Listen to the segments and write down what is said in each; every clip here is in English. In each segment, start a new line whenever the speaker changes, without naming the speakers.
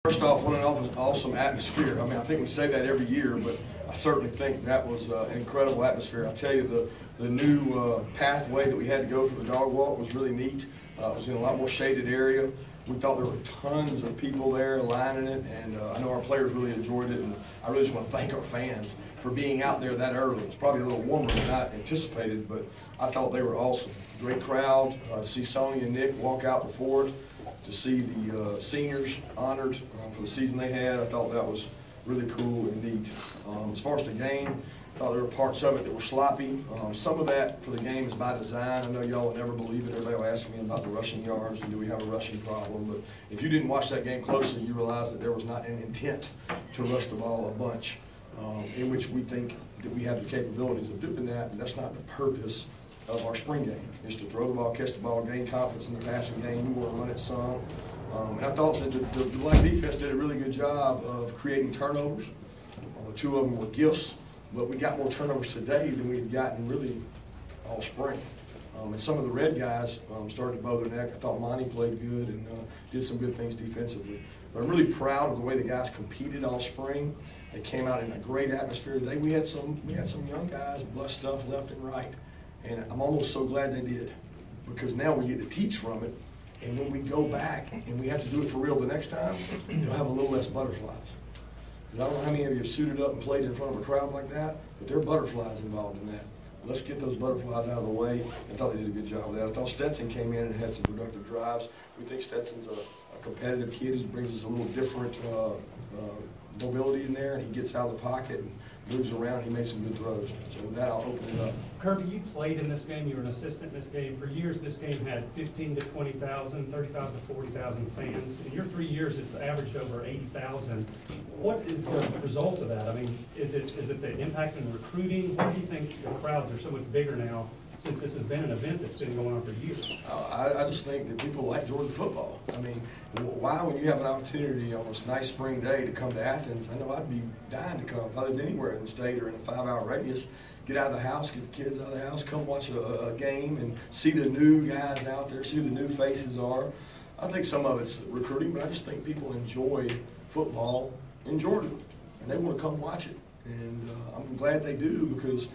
First off, what an awesome atmosphere. I mean, I think we say that every year, but I certainly think that was an incredible atmosphere. I tell you, the new pathway that we had to go for the dog walk was really neat. It was in a lot more shaded area. We thought there were tons of people there lining it, and I know our players really enjoyed it, and I really just want to thank our fans for being out there that early. It was probably a little warmer than I anticipated, but I thought they were awesome. Great crowd. To see Sonny and Nick walk out before it, to see the seniors honored for the season they had, I thought that was really cool and neat. As far as the game, I thought there were parts of it that were sloppy. Some of that for the game is by design. I know y'all will never believe it. Everybody will ask me about the rushing yards and do we have a rushing problem. But if you didn't watch that game closely, you realize that there was not an intent to rush the ball a bunch, in which we think that we have the capabilities of doing that, and that's not the purpose of our spring game. Is to throw the ball, catch the ball, gain confidence in the passing game. We want to run it some. And I thought that the black defense did a really good job of creating turnovers. Two of them were gifts, but we got more turnovers today than we had gotten really all spring. And some of the red guys started to bow their neck. I thought Monty played good and did some good things defensively. But I'm really proud of the way the guys competed all spring. They came out in a great atmosphere today. We had some young guys bless stuff left and right. And I'm almost so glad they did, because now we get to teach from it. And when we go back and we have to do it for real the next time, they'll have a little less butterflies. Because I don't know how many of you have suited up and played in front of a crowd like that, but there are butterflies involved in that. Let's get those butterflies out of the way. I thought they did a good job of that. I thought Stetson came in and had some productive drives. We think Stetson's a competitive kid. He brings us a little different mobility in there, and he gets out of the pocket and moves around. He made some good throws. So with that, I'll open it up.
Kirby, you played in this game. You were an assistant in this game. For years, this game had 15 to 20,000, 30,000 to 40,000 fans. In your 3 years, it's averaged over 80,000. What is the result of that? I mean, is it the impact in recruiting? Why do you think the crowds are so much bigger now, since this has been an event that's been going on for years?
I just think that people like Georgia football. I mean, why, when you have an opportunity on this nice spring day to come to Athens, I know I'd be dying to come. If I lived anywhere in the state or in a 5-hour radius, get out of the house, get the kids out of the house, come watch a game and see the new guys out there, see who the new faces are. I think some of it's recruiting, but I just think people enjoy football in Georgia, and they want to come watch it. And I'm glad they do, because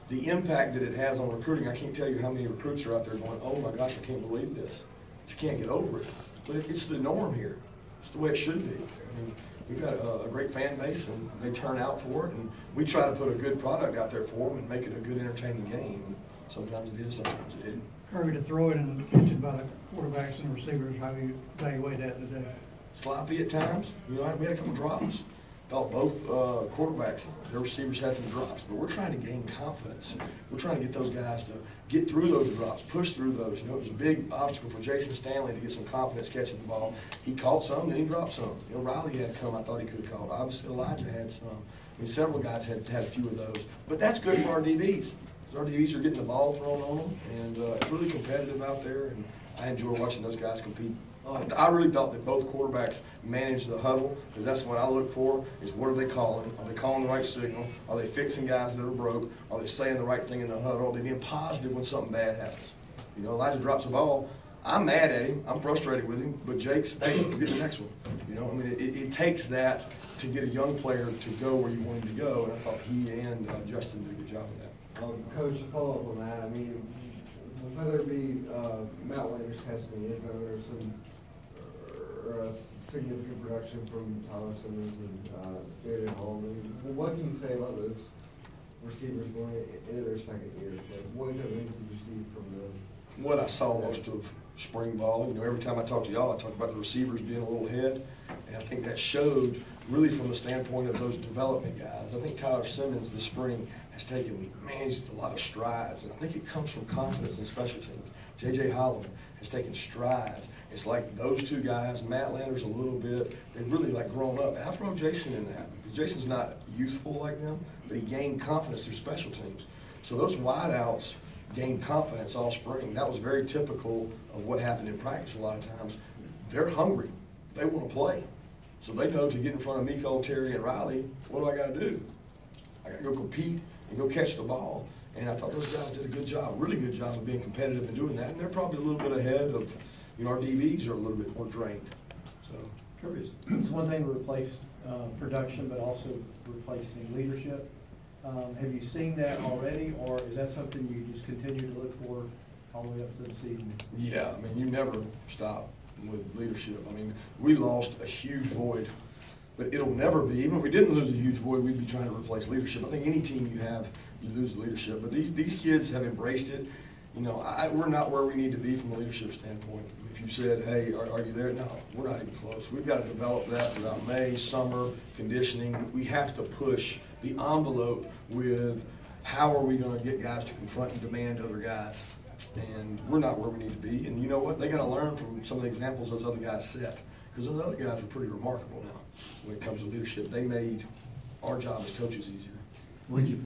the impact that it has on recruiting, I can't tell you how many recruits are out there going, oh my gosh, I can't believe this. Just can't get over it. But it's the norm here. It's the way it should be. I mean, we've got a great fan base, and they turn out for it, and we try to put a good product out there for them and make it a good, entertaining game. Sometimes it is, sometimes it isn't.
Kirby, to throw it and catch it by the quarterbacks and receivers, how do you evaluate that today?
Sloppy at times. You know, we had a couple drops. Thought both quarterbacks, their receivers had some drops, but we're trying to gain confidence. We're trying to get those guys to get through those drops, push through those. You know, it was a big obstacle for Jason Stanley to get some confidence catching the ball. He caught some, then he dropped some. You know, Riley had come, I thought he could have caught. Obviously, Elijah had some. I mean, several guys had a few of those. But that's good for our DBs. Because our DBs are getting the ball thrown on them, and it's really competitive out there, and I enjoy watching those guys compete. I really thought that both quarterbacks managed the huddle, because that's what I look for, is what are they calling? Are they calling the right signal? Are they fixing guys that are broke? Are they saying the right thing in the huddle? Are they being positive when something bad happens? You know, Elijah drops the ball. I'm mad at him. I'm frustrated with him. But Jake's, hey, get the next one. You know, I mean, it takes that to get a young player to go where you want him to go, and I thought he and Justin did a good job of that.
Coach, to follow up on that, I mean, whether it be Matt Landers catching the end zone or some significant production from Tyler Simmons and David Hall, I mean, what can you say about those receivers going into their second year? What type of things did you see from them?
What I saw most of spring ball, you know, every time I talk to y'all, I talk about the receivers being a little ahead, and I think that showed really from the standpoint of those development guys. I think Tyler Simmons this spring has managed a lot of strides, and I think it comes from confidence in special teams. J.J. Holloman has taken strides. It's like those two guys, Matt Landers a little bit, they've really like grown up. And I throw Jason in that, because Jason's not youthful like them, but he gained confidence through special teams. So those wideouts gained confidence all spring. That was very typical of what happened in practice a lot of times. They're hungry. They want to play. So they know to get in front of Miko, Terry, and Riley, what do I got to do? I got to go compete and go catch the ball. And I thought those guys did a good job, really good job of being competitive and doing that. And they're probably a little bit ahead of, you know, our DBs are a little bit more drained. So
Kirby, it's one thing to replace production, but also replacing leadership. Have you seen that already, or is that something you just continue to look for all the way up to the season?
Yeah, I mean, you never stop with leadership. I mean, we lost a huge void, but it'll never be, even if we didn't lose a huge void, we'd be trying to replace leadership. I think any team you have, you lose leadership, but these kids have embraced it. You know, we're not where we need to be from a leadership standpoint. If you said, hey, are you there? No, we're not even close. We've got to develop that throughout May, summer, conditioning. We have to push the envelope with how are we going to get guys to confront and demand other guys. And we're not where we need to be. And you know what? They got to learn from some of the examples those other guys set, because those other guys are pretty remarkable now when it comes to leadership. They made our job as coaches easier.
Would you